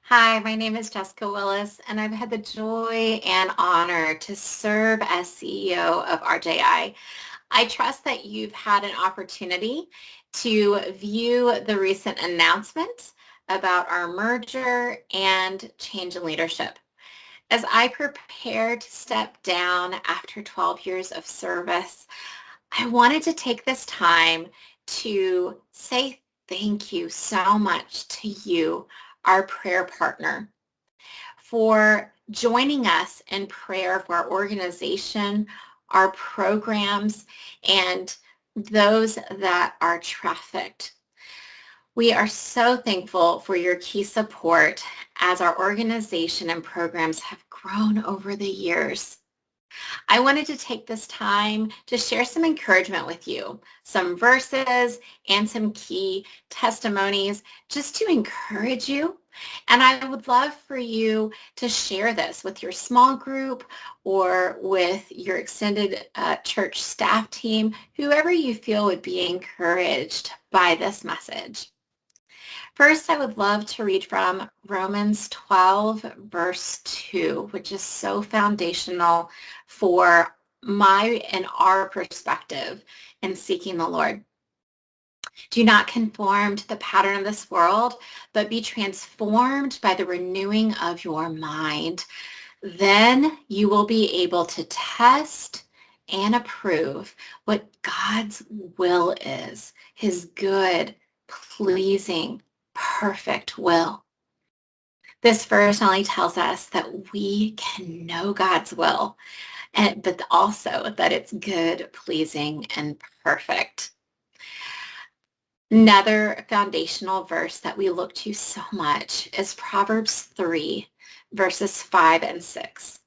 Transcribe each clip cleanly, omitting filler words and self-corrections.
Hi, my name is Jessica Willis, and I've had the joy and honor to serve as CEO of RJI. I trust that you've had an opportunity to view the recent announcements about our merger and change in leadership. As I prepare to step down after 12 years of service, I wanted to take this time to say thank you so much to you, our prayer partner, for joining us in prayer for our organization, our programs, and those that are trafficked. We are so thankful for your key support as our organization and programs have grown over the years. I wanted to take this time to share some encouragement with you, some verses and some key testimonies just to encourage you. And I would love for you to share this with your small group or with your extended church staff team, whoever you feel would be encouraged by this message. First, I would love to read from Romans 12, verse 2, which is so foundational for my and our perspective in seeking the Lord. Do not conform to the pattern of this world, but be transformed by the renewing of your mind. Then you will be able to test and approve what God's will is, his good, pleasing, perfect will. This verse not only tells us that we can know God's will, but also that it's good, pleasing, and perfect. Another foundational verse that we look to so much is Proverbs 3, verses 5 and 6.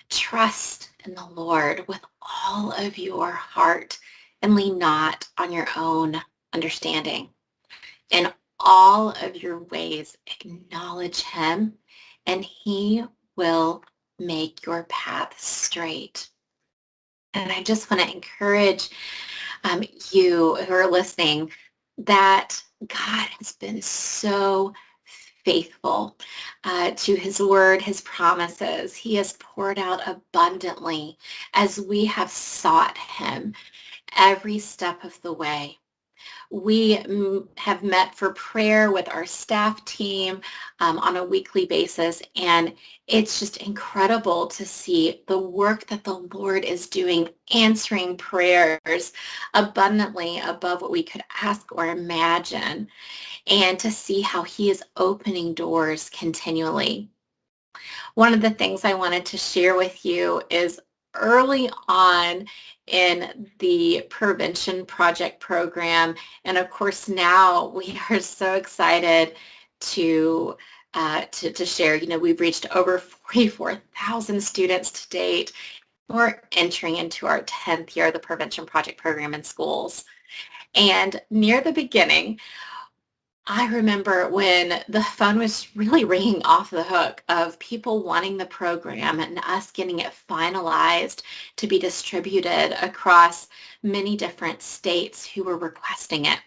Trust in the Lord with all of your heart and lean not on your own understanding. In all of your ways, acknowledge him, and he will make your path straight. And I just want to encourage you who are listening that God has been so faithful to his word, his promises. He has poured out abundantly as we have sought him every step of the way. We have met for prayer with our staff team on a weekly basis, and it's just incredible to see the work that the Lord is doing, answering prayers abundantly above what we could ask or imagine, and to see how he is opening doors continually. One of the things I wanted to share with you is early on in the prevention project program. And of course, now we are so excited to share, we've reached over 44,000 students to date. We're entering into our 10th year of the prevention project program in schools. And near the beginning, I remember when the phone was really ringing off the hook of people wanting the program and us getting it finalized to be distributed across many different states who were requesting it.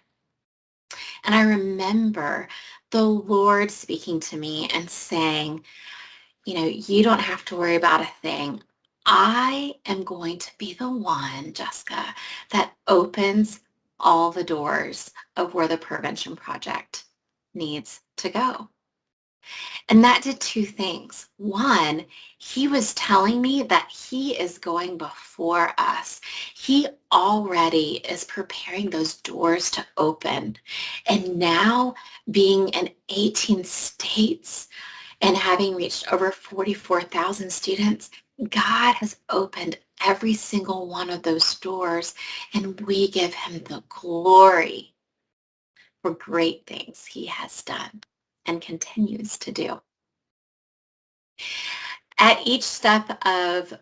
And I remember the Lord speaking to me and saying, you don't have to worry about a thing. I am going to be the one, Jessica, that opens all the doors of where the prevention project needs to go. And that did two things. One, he was telling me that he is going before us. He already is preparing those doors to open. And now being in 18 states and having reached over 44,000 students, God has opened every single one of those doors, and we give him the glory for great things he has done and continues to do. At each step of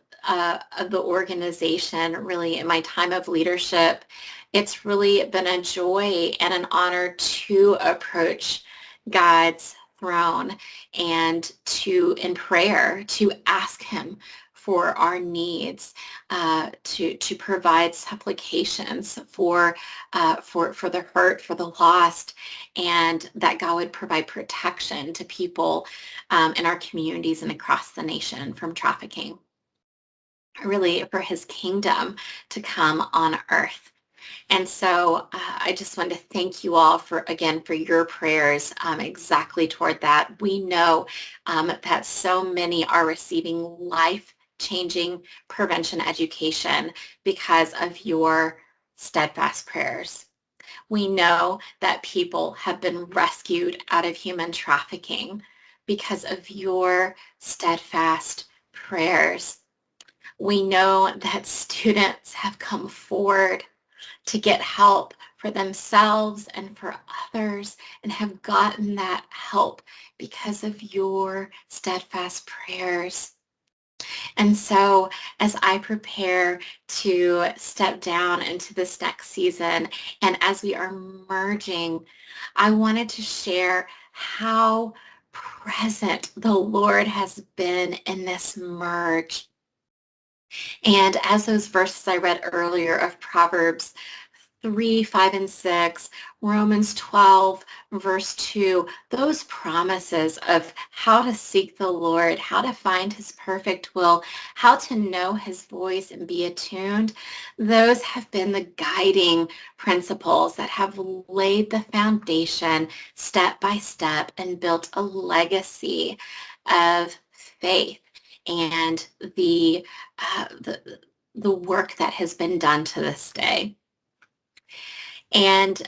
the organization, really in my time of leadership, it's really been a joy and an honor to approach God's throne and in prayer, to ask him for our needs, to provide supplications for the hurt, for the lost, and that God would provide protection to people in our communities and across the nation from trafficking. Really, for His kingdom to come on earth. And so I just want to thank you all again, for your prayers exactly toward that. We know that so many are receiving life-changing prevention education because of your steadfast prayers. We know that people have been rescued out of human trafficking because of your steadfast prayers. We know that students have come forward to get help for themselves and for others, and have gotten that help because of your steadfast prayers. And so as I prepare to step down into this next season, and as we are merging, I wanted to share how present the Lord has been in this merge. And as those verses I read earlier of Proverbs 3, 5, and 6, Romans 12, verse 2, those promises of how to seek the Lord, how to find His perfect will, how to know His voice and be attuned, those have been the guiding principles that have laid the foundation step by step and built a legacy of faith and the work that has been done to this day. And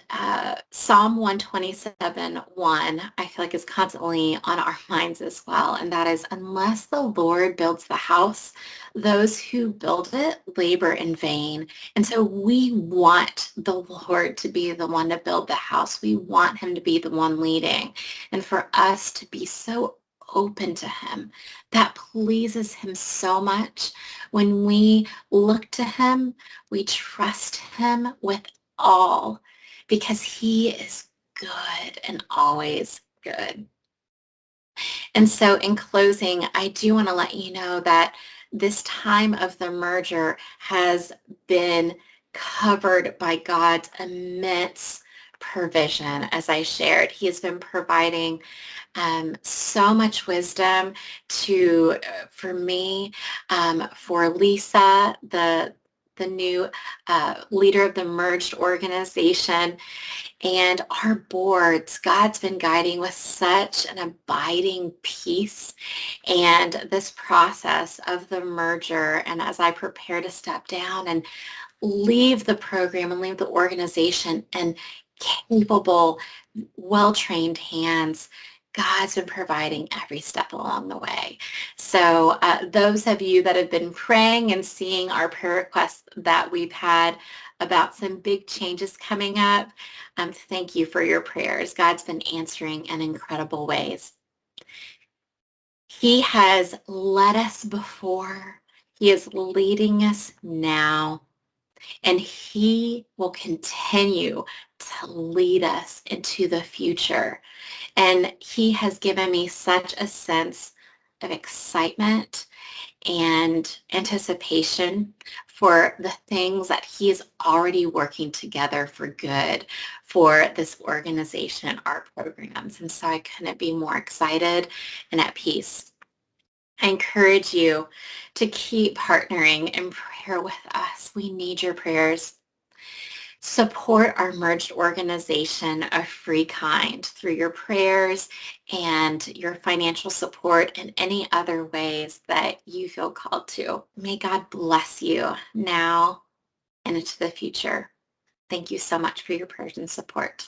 Psalm 127:1, I feel like, is constantly on our minds as well. And that is, unless the Lord builds the house, those who build it labor in vain. And so we want the Lord to be the one to build the house. We want Him to be the one leading. And for us to be so open to Him, that pleases Him so much. When we look to Him, we trust Him with all, because He is good and always good. And so in closing, I do want to let you know that this time of the merger has been covered by God's immense provision. As I shared, He has been providing so much wisdom for me, for Lisa, the new leader of the merged organization, and our boards. God's been guiding with such an abiding peace, and this process of the merger, and as I prepare to step down and leave the program and leave the organization in capable, well-trained hands, God's been providing every step along the way. So those of you that have been praying and seeing our prayer requests that we've had about some big changes coming up, thank you for your prayers. God's been answering in incredible ways. He has led us before. He is leading us now. And He will continue to lead us into the future. And He has given me such a sense of excitement and anticipation for the things that He is already working together for good for this organization, our programs. And so I couldn't be more excited and at peace. I encourage you to keep partnering in prayer with us. We need your prayers. Support our merged organization of Free Kind through your prayers and your financial support and any other ways that you feel called to. May God bless you now and into the future. Thank you so much for your prayers and support.